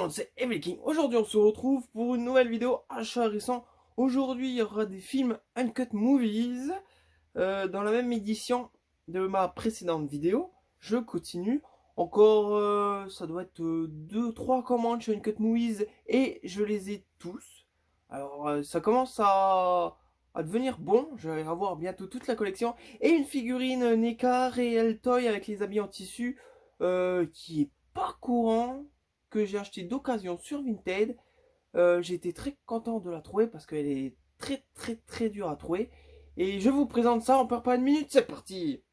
monde, c'est Evelyn. Aujourd'hui, on se retrouve pour une nouvelle vidéo achat récent. Aujourd'hui, il y aura des films Uncut Movies. Dans la même édition de ma précédente vidéo, je continue. Encore, ça doit être 2-3 commandes chez Uncut Movies et je les ai tous. Alors, ça commence à devenir bon. Je vais avoir bientôt toute la collection. Et une figurine NECA Real Toy avec les habits en tissu qui est pas courant, que j'ai acheté d'occasion sur Vinted. J'ai été très content de la trouver parce qu'elle est très dure à trouver. Et je vous présente ça en perd pas une minute, c'est parti.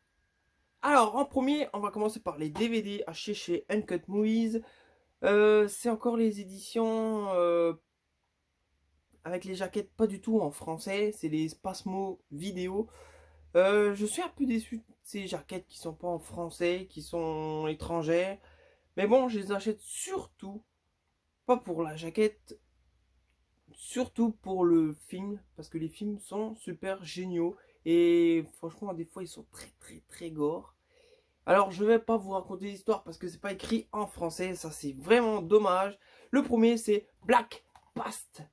Alors en premier, on va commencer par les DVD achetés chez Uncut Movies. C'est encore les éditions avec les jaquettes pas du tout en français, c'est les Spasmo vidéo. Je suis un peu déçu de ces jaquettes qui sont pas en français, qui sont étrangères. Mais bon, je les achète surtout, pas pour la jaquette, surtout pour le film, parce que les films sont super géniaux. Et franchement, des fois, ils sont très gore. Alors, je vais pas vous raconter l'histoire parce que c'est pas écrit en français, ça c'est vraiment dommage. Le premier, c'est Black Past.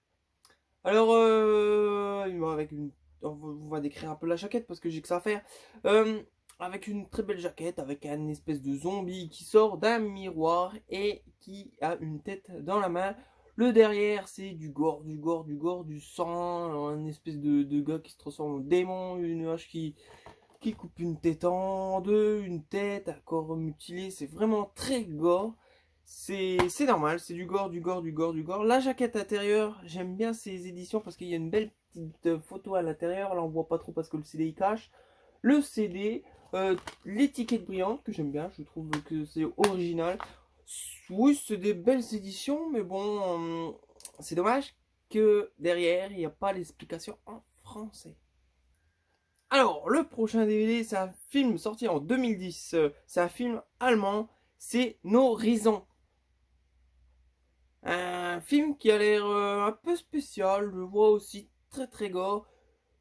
Alors, avec une... On va décrire un peu la jaquette parce que j'ai que ça à faire. Avec une très belle jaquette, avec un espèce de zombie qui sort d'un miroir et qui a une tête dans la main. Le derrière, c'est du gore, du sang, un espèce de gars qui se transforme en démon, une hache qui coupe une tête en deux, une tête, un corps mutilé, c'est vraiment très gore. C'est normal, c'est du gore, du gore. La jaquette intérieure, j'aime bien ces éditions parce qu'il y a une belle petite photo à l'intérieur. Là, on voit pas trop parce que le CD il cache. Le CD, l'étiquette brillante que j'aime bien, je trouve que c'est original. Oui, c'est des belles éditions, mais bon, c'est dommage que derrière, il n'y a pas l'explication en français. Alors, le prochain DVD, c'est un film sorti en 2010. C'est un film allemand, c'est Nos Raisons. Un film qui a l'air un peu spécial, je vois aussi très gore.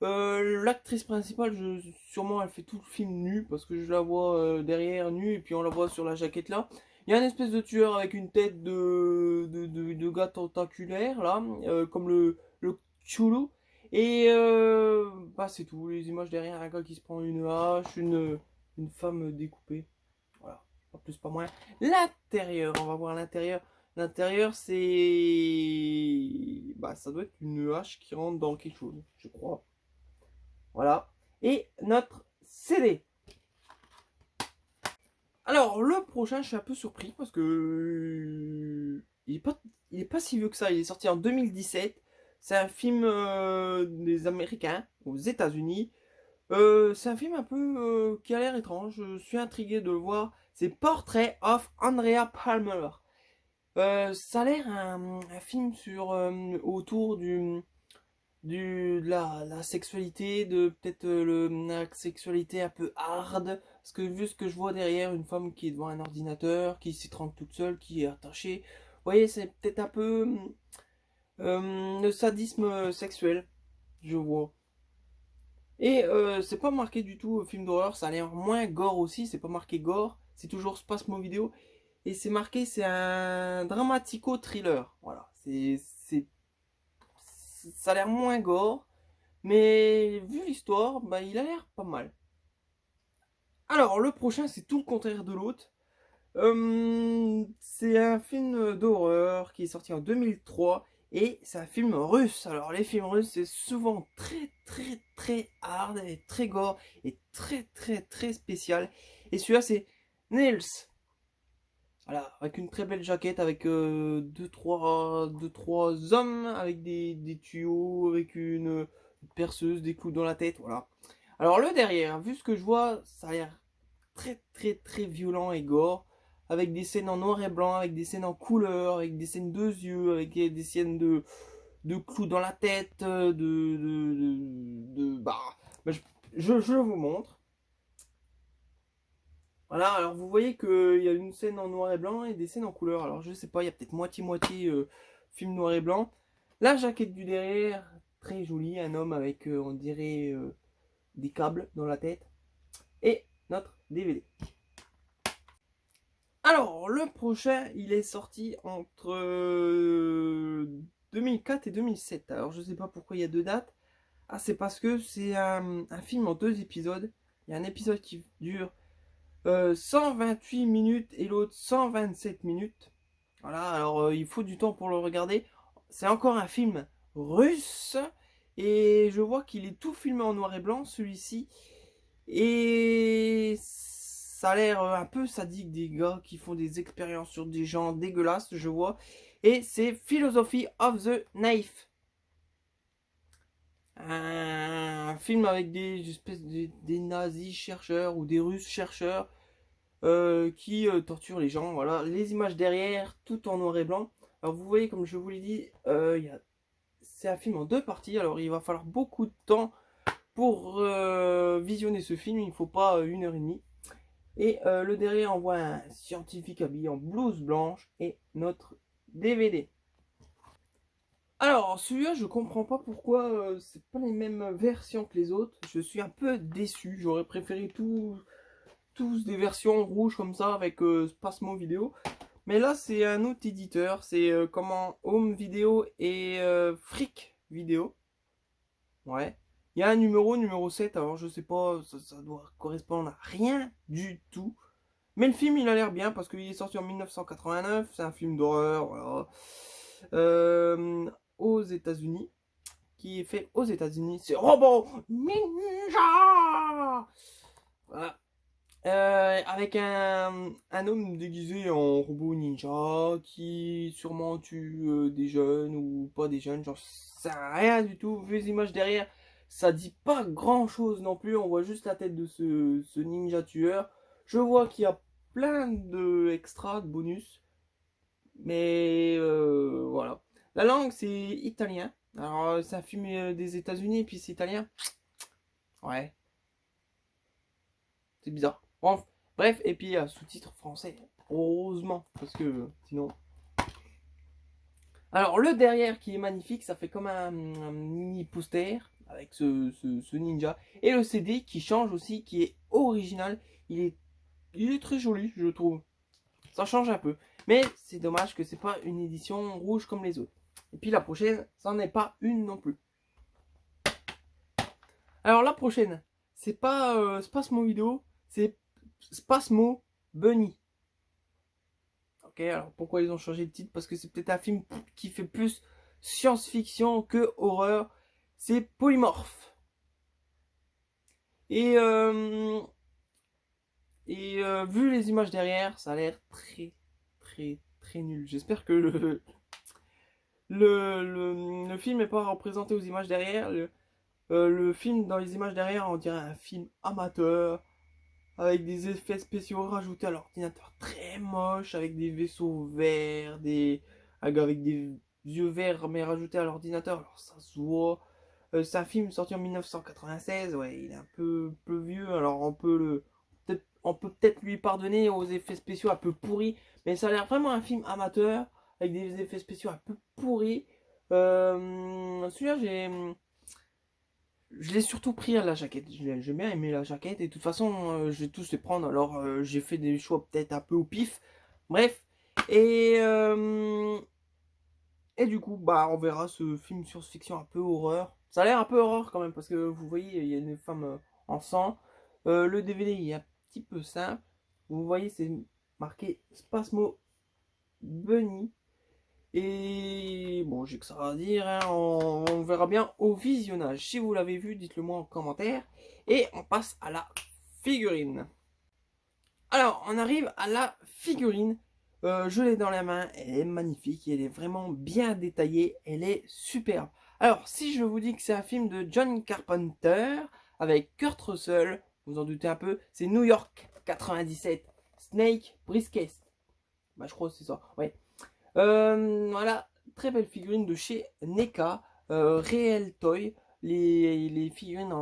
L'actrice principale, sûrement elle fait tout le film nue, parce que je la vois derrière nue, et puis on la voit sur la jaquette là. Il y a un espèce de tueur avec une tête de gars tentaculaire là, comme le Cthulhu. Et bah c'est tout, les images derrière, un gars qui se prend une hache, une femme découpée. Voilà, pas plus pas moins. L'intérieur, on va voir l'intérieur. L'intérieur, c'est... Bah, ça doit être une hache qui rentre dans quelque chose, je crois. Voilà. Et notre CD. Alors, le prochain, je suis un peu surpris parce que... il est pas si vieux que ça. Il est sorti en 2017. C'est un film des Américains, aux États-Unis. C'est un film un peu qui a l'air étrange. Je suis intrigué de le voir. C'est Portrait of Andrea Palmer. Ça a l'air un film sur autour de la sexualité, de peut-être la sexualité un peu hard. Parce que vu ce que je vois derrière, une femme qui est devant un ordinateur, qui s'étrangle toute seule, qui est attachée. Vous voyez, c'est peut-être un peu le sadisme sexuel, je vois. Et c'est pas marqué du tout film d'horreur, ça a l'air moins gore aussi, c'est pas marqué gore, c'est toujours Spasmo Vidéo. Et c'est marqué, c'est un dramatico-thriller. Voilà, ça a l'air moins gore, mais vu l'histoire, bah, il a l'air pas mal. Alors, le prochain, c'est tout le contraire de l'autre. C'est un film d'horreur qui est sorti en 2003 et c'est un film russe. Alors, les films russes, c'est souvent très hard et très gore et très spécial. Et celui-là, c'est Nils. Voilà, avec une très belle jaquette, avec deux, trois hommes, avec des tuyaux, avec une perceuse, des clous dans la tête, voilà. Alors le derrière, vu ce que je vois, ça a l'air très violent et gore, avec des scènes en noir et blanc, avec des scènes en couleur, avec des scènes de yeux, avec des scènes de clous dans la tête, bah, je vous montre. Voilà, alors vous voyez qu'il y a une scène en noir et blanc et des scènes en couleur. Alors je sais pas, il y a peut-être moitié-moitié film noir et blanc. La jaquette du derrière, très jolie, un homme avec, on dirait, des câbles dans la tête. Et notre DVD. Alors, le prochain, il est sorti entre 2004 et 2007. Alors, je sais pas pourquoi il y a deux dates. Ah, c'est parce que c'est un film en deux épisodes. Il y a un épisode qui dure 128 minutes et l'autre 127 minutes. Voilà, alors il faut du temps pour le regarder. C'est encore un film russe. Et je vois qu'il est tout filmé en noir et blanc, celui-ci. Et ça a l'air un peu sadique, des gars qui font des expériences sur des gens dégueulasses, je vois. Et c'est Philosophy of the Knife. Un film avec des espèces des nazis chercheurs ou des russes chercheurs qui torturent les gens. Voilà, les images derrière, tout en noir et blanc. Alors vous voyez, comme je vous l'ai dit, c'est un film en deux parties. Alors il va falloir beaucoup de temps pour visionner ce film. Il ne faut pas 1 heure et demie. Et le derrière, on voit un scientifique habillé en blouse blanche et notre DVD. Alors, celui-là, je comprends pas pourquoi c'est pas les mêmes versions que les autres. Je suis un peu déçu. J'aurais préféré tous des versions rouges comme ça avec Spasmo Vidéo. Mais là, c'est un autre éditeur. C'est comment Home Vidéo et Frick Vidéo. Ouais. Il y a un numéro 7. Alors, je sais pas, ça doit correspondre à rien du tout. Mais le film, il a l'air bien parce qu'il est sorti en 1989. C'est un film d'horreur, voilà. Aux États-Unis. Qui est fait aux États-Unis. C'est Robot Ninja. Voilà. Avec un homme déguisé en robot ninja qui sûrement tue des jeunes ou pas des jeunes, j'en sais rien du tout. Vu les images derrière, ça dit pas grand chose non plus. On voit juste la tête de ce ninja tueur. Je vois qu'il y a plein de extras, de bonus, mais voilà. La langue c'est italien. Alors c'est un film des États-Unis et puis c'est italien. Ouais, c'est bizarre. Bon, bref, et puis il y a sous-titres français. Heureusement, parce que sinon. Alors le derrière qui est magnifique, ça fait comme un mini poster avec ce ninja. Et le CD qui change aussi, qui est original. Il est très joli, je trouve. Ça change un peu. Mais c'est dommage que c'est pas une édition rouge comme les autres. Et puis la prochaine, ça n'en est pas une non plus. Alors la prochaine, c'est pas Spasmo Vidéo, c'est Spasmo Bunny. Ok, alors pourquoi ils ont changé de titre? Parce que c'est peut-être un film qui fait plus science-fiction que horreur. C'est Polymorphe. Et, vu les images derrière, ça a l'air très nul. J'espère que le film n'est pas représenté aux images derrière. Le film dans les images derrière, on dirait un film amateur avec des effets spéciaux rajoutés à l'ordinateur très moche, avec des vaisseaux verts, avec des yeux verts mais rajoutés à l'ordinateur, alors ça se voit. C'est un film sorti en 1996, ouais, il est un peu vieux, alors on peut peut-être lui pardonner aux effets spéciaux un peu pourris, mais ça a l'air vraiment un film amateur, avec des effets spéciaux un peu pourris. Celui-là, je l'ai surtout pris à la jaquette. J'ai bien aimé la jaquette et de toute façon, je vais tous les prendre. Alors, j'ai fait des choix peut-être un peu au pif. Bref. Et, euh, et du coup, bah, on verra ce film science-fiction un peu horreur. Ça a l'air un peu horreur quand même parce que vous voyez, il y a une femme en sang. Le DVD il est un petit peu simple. Vous voyez, c'est marqué Spasmo Bunny. Et bon, j'ai que ça à dire, hein. On verra bien au visionnage. Si vous l'avez vu, dites-le moi en commentaire. Et on passe à la figurine. Alors, on arrive à la figurine. Je l'ai dans la main, elle est magnifique, elle est vraiment bien détaillée, elle est superbe. Alors, si je vous dis que c'est un film de John Carpenter avec Kurt Russell, vous en doutez un peu, c'est New York 97, Snake Brisket. Bah, je crois que c'est ça, ouais. Voilà, très belle figurine de chez NECA, Réel Toy, les figurines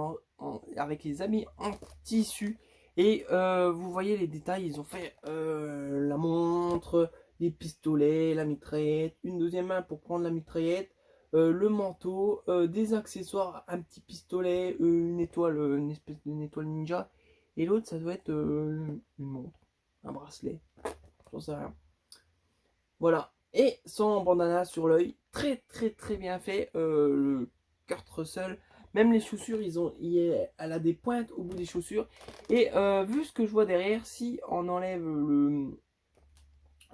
avec les amis en tissu. Et vous voyez les détails, ils ont fait la montre, les pistolets, la mitraillette, une deuxième main pour prendre la mitraillette, le manteau, des accessoires, un petit pistolet, une étoile, une espèce d'une étoile ninja. Et l'autre, ça doit être une montre, un bracelet. j'en sais rien. Voilà, et son bandana sur l'œil, très bien fait, le Kurt Russell, même les chaussures, elle a des pointes au bout des chaussures, et vu ce que je vois derrière, si on enlève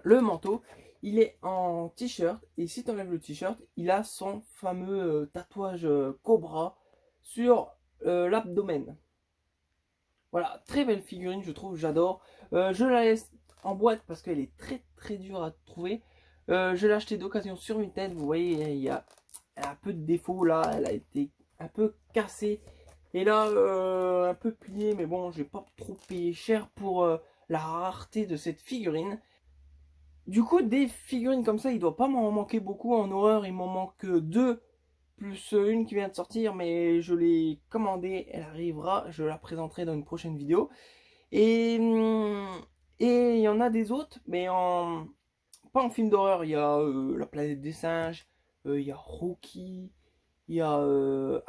le manteau, il est en t-shirt, et si tu enlèves le t-shirt, il a son fameux tatouage cobra sur l'abdomen. Voilà, très belle figurine, je trouve, j'adore. Je la laisse en boîte parce qu'elle est très dure à trouver. Je l'ai acheté d'occasion sur Vinted. Vous voyez, elle a un peu de défaut là. Elle a été un peu cassée. Et là, un peu pliée. Mais bon, j'ai pas trop payé cher pour la rareté de cette figurine. Du coup, des figurines comme ça, il doit pas m'en manquer beaucoup. En horreur, il m'en manque deux, plus une qui vient de sortir, mais je l'ai commandée, elle arrivera, je la présenterai dans une prochaine vidéo. Et et il y en a des autres, mais pas en film d'horreur. Il y a La planète des singes, il y a Rocky, il y a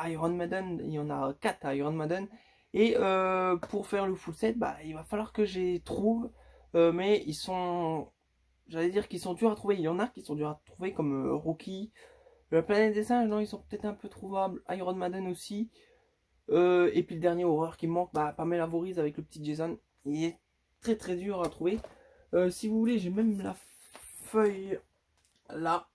Iron Maiden, il y en a 4 Iron Maiden. Et pour faire le full set, bah, il va falloir que je les trouve, mais j'allais dire qu'ils sont durs à trouver. Il y en a qui sont durs à trouver, comme Rocky. La planète des singes, non, ils sont peut-être un peu trouvables. Iron Maiden aussi. Et puis le dernier horreur qui me manque, bah, Pamela Voorhees avec le petit Jason. Il est très dur à trouver. Si vous voulez, j'ai même la feuille là.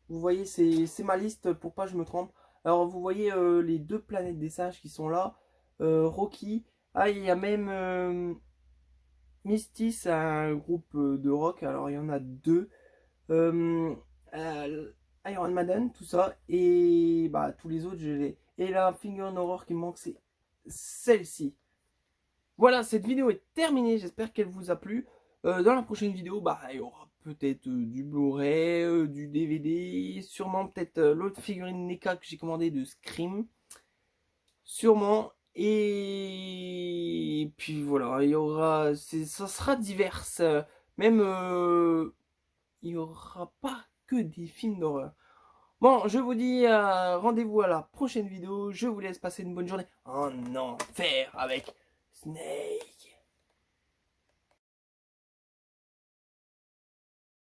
Vous voyez, c'est ma liste pour pas que je me trompe. Alors vous voyez les deux planètes des singes qui sont là. Rocky. Ah, il y a même Misty, c'est un groupe de rock. Alors il y en a deux. Euh, Iron Maiden, tout ça. Et bah tous les autres, je l'ai. Et la figurine horror qui me manque, c'est celle-ci. Voilà, cette vidéo est terminée. J'espère qu'elle vous a plu. Dans la prochaine vidéo, bah, il y aura peut-être du Blu-ray, du DVD, sûrement peut-être l'autre figurine NECA que j'ai commandé de Scream. Sûrement. Et puis voilà, il y aura. Ça sera divers. Même il n'y aura pas que des films d'horreur. Bon, je vous dis rendez-vous à la prochaine vidéo. Je vous laisse passer une bonne journée en enfer avec Snake.